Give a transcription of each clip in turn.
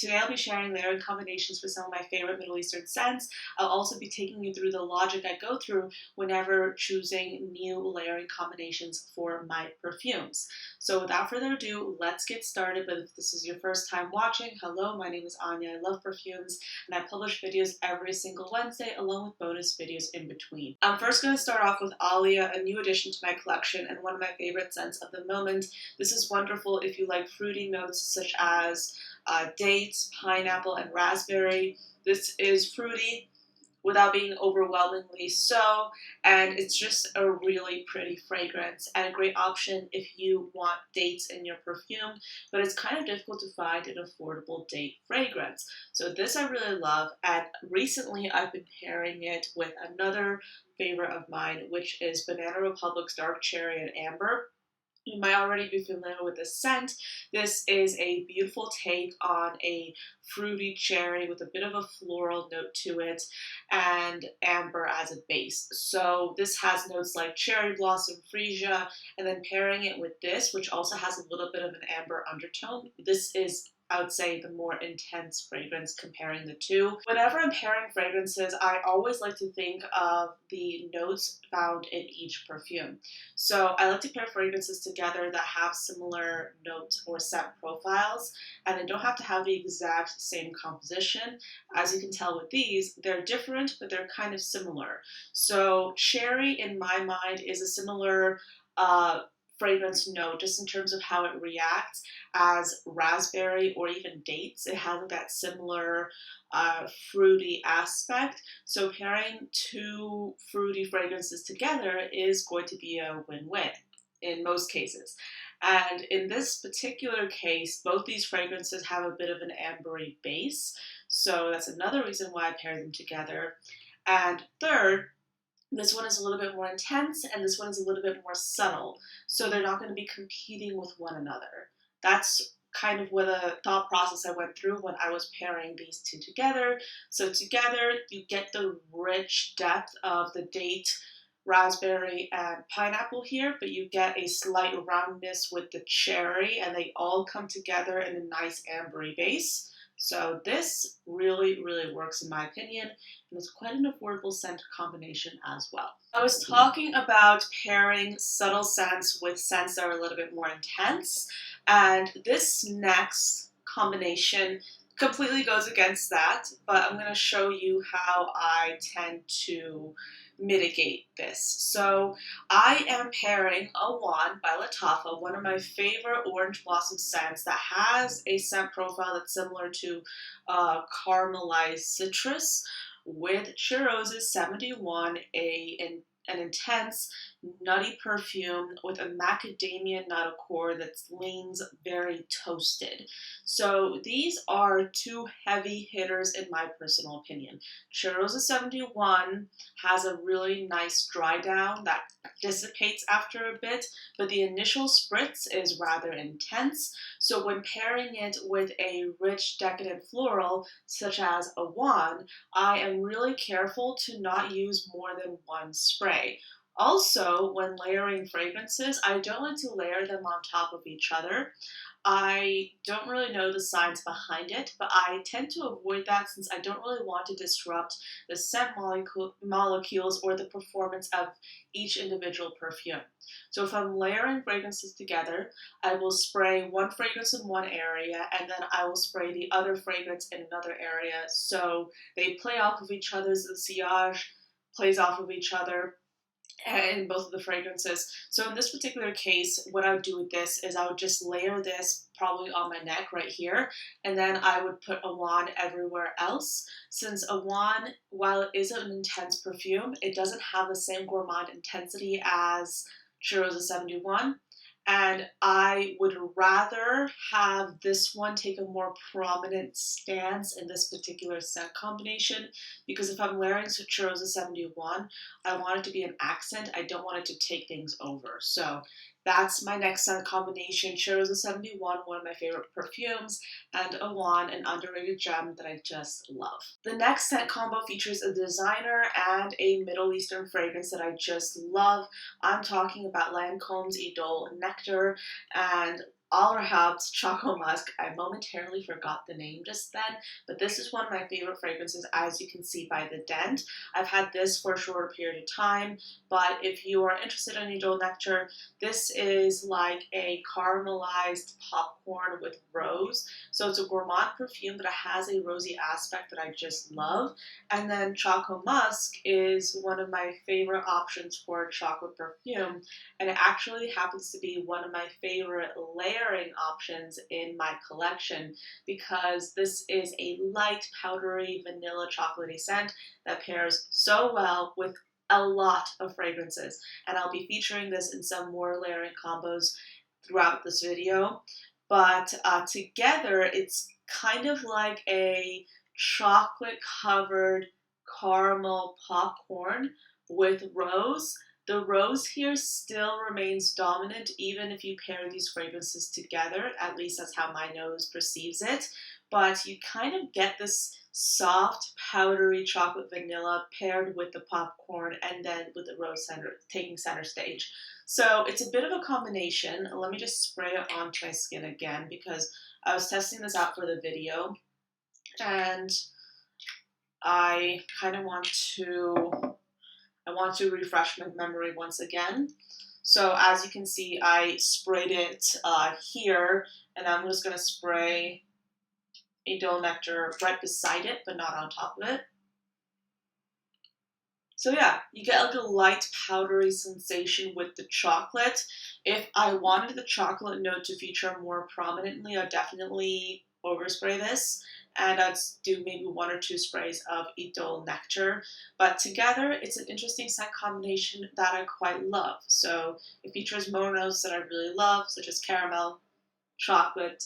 Today I'll be sharing layering combinations for some of my favorite Middle Eastern scents. I'll also be taking you through the logic I go through whenever choosing new layering combinations for my perfumes. So without further ado, let's get started. But if this is your first time watching, hello, my name is Anya. I love perfumes and I publish videos every single Wednesday along with bonus videos in between. I'm first going to start off with Alia, a new addition to my collection and one of my favorite scents of the moment. This is wonderful if you like fruity notes such as dates, pineapple, and raspberry. This is fruity without being overwhelmingly so, and it's just a really pretty fragrance and a great option if you want dates in your perfume, but it's kind of difficult to find an affordable date fragrance. So this I really love, and recently I've been pairing it with another favorite of mine, which is Banana Republic's Dark Cherry and Amber. You might already be familiar with the scent. This is a beautiful take on a fruity cherry with a bit of a floral note to it and amber as a base. So this has notes like cherry blossom, freesia, and then pairing it with this, which also has a little bit of an amber undertone. This is, I would say, the more intense fragrance comparing the two. Whenever I'm pairing fragrances, I always like to think of the notes found in each perfume. So I like to pair fragrances together that have similar note or scent profiles, and they don't have to have the exact same composition. As you can tell with these, they're different, but they're kind of similar. So cherry, in my mind, is a similar fragrance note just in terms of how it reacts as raspberry or even dates. It has that similar fruity aspect. So pairing two fruity fragrances together is going to be a win-win in most cases. And in this particular case, both these fragrances have a bit of an ambery base. So that's another reason why I pair them together. And third, this one is a little bit more intense and this one is a little bit more subtle. So they're not going to be competing with one another. That's kind of what the thought process I went through when I was pairing these two together. So together you get the rich depth of the date, raspberry, and pineapple here, but you get a slight roundness with the cherry and they all come together in a nice ambery base. So this really, really works in my opinion, and it's quite an affordable scent combination as well. I was talking about pairing subtle scents with scents that are a little bit more intense, and this next combination completely goes against that, but I'm going to show you how I tend to mitigate this. So I am pairing Awand by Lattafa, one of my favorite orange blossom scents that has a scent profile that's similar to caramelized citrus, with Cheirosa's 71, an intense nutty perfume with a macadamia nut core that leans very toasted. So these are two heavy hitters in my personal opinion. Cheirosa 71 has a really nice dry down that dissipates after a bit, but the initial spritz is rather intense. So when pairing it with a rich decadent floral such as Awand, I am really careful to not use more than one spray. Also, when layering fragrances, I don't like to layer them on top of each other. I don't really know the science behind it, but I tend to avoid that since I don't really want to disrupt the scent molecules or the performance of each individual perfume. So if I'm layering fragrances together, I will spray one fragrance in one area and then I will spray the other fragrance in another area so they play off of each other, the sillage plays off of each other in both of the fragrances. So in this particular case, what I would do with this is I would just layer this probably on my neck right here, and then I would put Awand everywhere else. Since Awand, while it is an intense perfume, it doesn't have the same gourmand intensity as Cheirosa 71. And I would rather have this one take a more prominent stance in this particular scent combination, because if I'm wearing Cheirosa 71, I want it to be an accent. I don't want it to take things over. So that's my next scent combination. Cheirosa 71, one of my favorite perfumes, and Awand, an underrated gem that I just love. The next scent combo features a designer and a Middle Eastern fragrance that I just love. I'm talking about Lancome's Idole Nectar, and all Rahab's Choco Musk. I momentarily forgot the name just then, but this is one of my favorite fragrances, as you can see by the dent. I've had this for a shorter period of time, but if you are interested in Idole Nectar, this is like a caramelized popcorn with rose. So it's a gourmand perfume, but it has a rosy aspect that I just love. And then Choco Musk is one of my favorite options for chocolate perfume, and it actually happens to be one of my favorite layering options in my collection because this is a light, powdery, vanilla chocolatey scent that pairs so well with a lot of fragrances. And I'll be featuring this in some more layering combos throughout this video. But together, it's kind of like a chocolate covered caramel popcorn with rose. The rose here still remains dominant even if you pair these fragrances together, at least that's how my nose perceives it, but you kind of get this soft, powdery chocolate vanilla paired with the popcorn and then with the rose taking center stage. So it's a bit of a combination. Let me just spray it onto my skin again because I was testing this out for the video and I kind of want to refresh my memory once again. So as you can see, I sprayed it here, and I'm just going to spray Idole Nectar right beside it, but not on top of it. So yeah, you get like a light powdery sensation with the chocolate. If I wanted the chocolate note to feature more prominently, I'd definitely overspray this, and I'd do maybe 1 or 2 sprays of Idole Nectar. But together, it's an interesting scent combination that I quite love. So it features more notes that I really love, such as caramel, chocolate,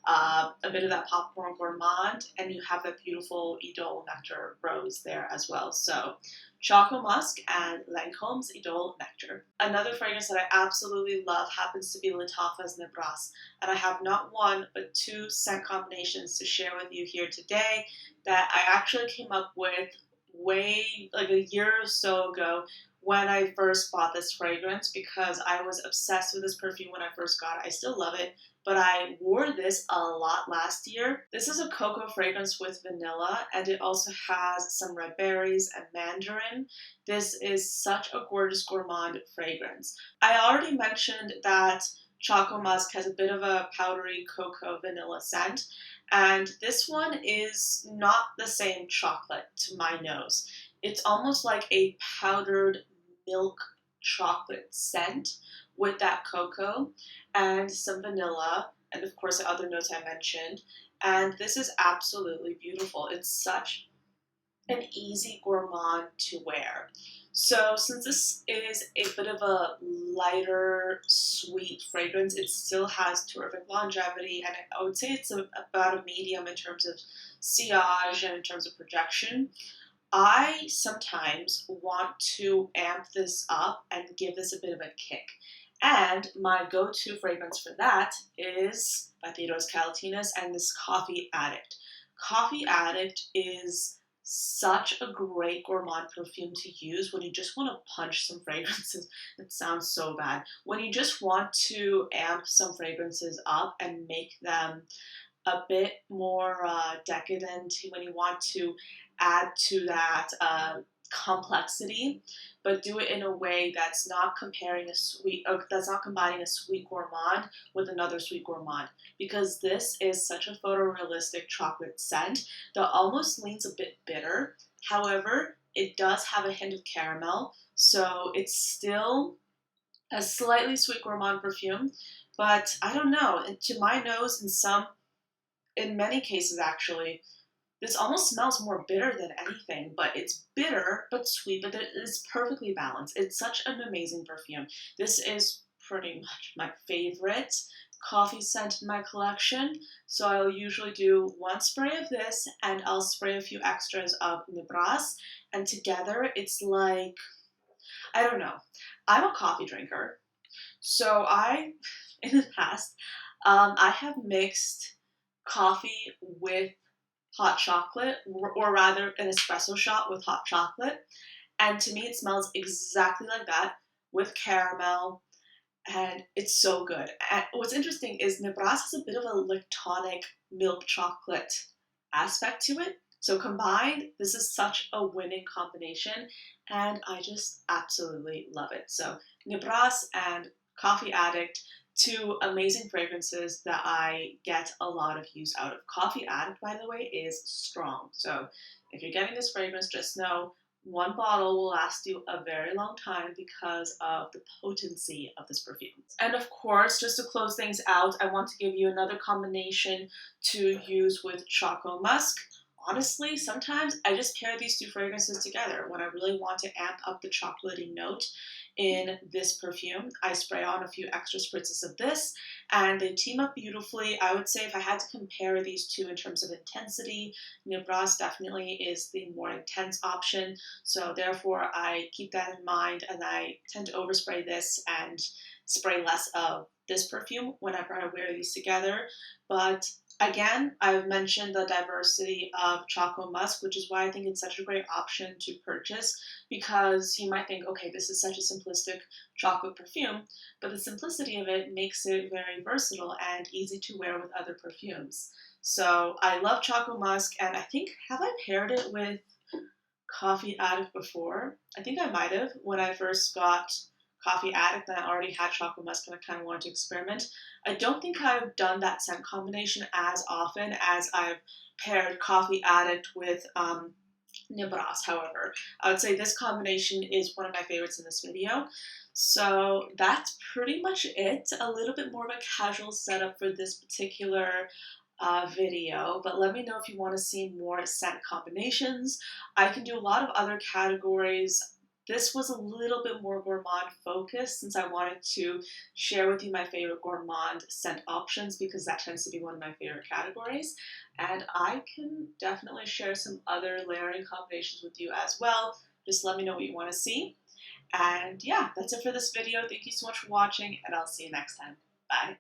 a bit of that popcorn gourmand, and you have that beautiful Idole Nectar rose there as well. So Choco Musk and Lancome's Idole Nectar. Another fragrance that I absolutely love happens to be Lattafa's Nebras, and I have not 1 but 2 scent combinations to share with you here today that I actually came up with way like a year or so ago when I first bought this fragrance because I was obsessed with this perfume when I first got it. I still love it, but I wore this a lot last year. This is a cocoa fragrance with vanilla, and it also has some red berries and mandarin. This is such a gorgeous gourmand fragrance. I already mentioned that Choco Musk has a bit of a powdery cocoa vanilla scent, and this one is not the same chocolate to my nose. It's almost like a powdered milk chocolate scent with that cocoa and some vanilla, and of course the other notes I mentioned. And this is absolutely beautiful. It's such an easy gourmand to wear. So since this is a bit of a lighter, sweet fragrance, it still has terrific longevity, and I would say it's about a medium in terms of sillage and in terms of projection. I sometimes want to amp this up and give this a bit of a kick. And my go-to fragrance for that is Batidos Calatinas and this Coffee Addict. Coffee Addict is such a great gourmand perfume to use when you just want to punch some fragrances. It sounds so bad. When you just want to amp some fragrances up and make them a bit more decadent, when you want to add to that complexity, but do it in a way that's not that's not combining a sweet gourmand with another sweet gourmand. Because this is such a photorealistic chocolate scent that almost leans a bit bitter. However, it does have a hint of caramel, so it's still a slightly sweet gourmand perfume. But I don't know, to my nose, in many cases actually, this almost smells more bitter than anything, but it's bitter but sweet, but it's perfectly balanced. It's such an amazing perfume. This is pretty much my favorite coffee scent in my collection. So I'll usually do 1 spray of this and I'll spray a few extras of Nebras, and together it's like, I don't know. I'm a coffee drinker, so in the past, I have mixed coffee with hot chocolate, or rather an espresso shot with hot chocolate. And to me, it smells exactly like that, with caramel and it's so good. And what's interesting is Nebras has a bit of a lactonic milk chocolate aspect to it. So combined, this is such a winning combination, and I just absolutely love it. So Nebras and Coffee Addict, two amazing fragrances that I get a lot of use out of. Coffee Addict, by the way, is strong. So if you're getting this fragrance, just know one bottle will last you a very long time because of the potency of this perfume. And of course, just to close things out, I want to give you another combination to use with Choco Musk. Honestly, sometimes I just pair these two fragrances together when I really want to amp up the chocolatey note in this perfume. I spray on a few extra spritzes of this and they team up beautifully. I would say if I had to compare these two in terms of intensity, Nebras definitely is the more intense option. So therefore I keep that in mind and I tend to overspray this and spray less of this perfume whenever I wear these together. But again, I've mentioned the diversity of Choco Musk, which is why I think it's such a great option to purchase, because you might think, okay, this is such a simplistic chocolate perfume, but the simplicity of it makes it very versatile and easy to wear with other perfumes. So I love Choco Musk, and I think, have I paired it with Coffee Addict before? I think I might have when I first got Coffee Addict and I already had Chocolate Musk and I kind of wanted to experiment. I don't think I've done that scent combination as often as I've paired Coffee Addict with Nebras, however. I would say this combination is one of my favorites in this video. So that's pretty much it. A little bit more of a casual setup for this particular video, but let me know if you want to see more scent combinations. I can do a lot of other categories. This was a little bit more gourmand focused since I wanted to share with you my favorite gourmand scent options because that tends to be one of my favorite categories. And I can definitely share some other layering combinations with you as well. Just let me know what you want to see. And yeah, that's it for this video. Thank you so much for watching, and I'll see you next time. Bye.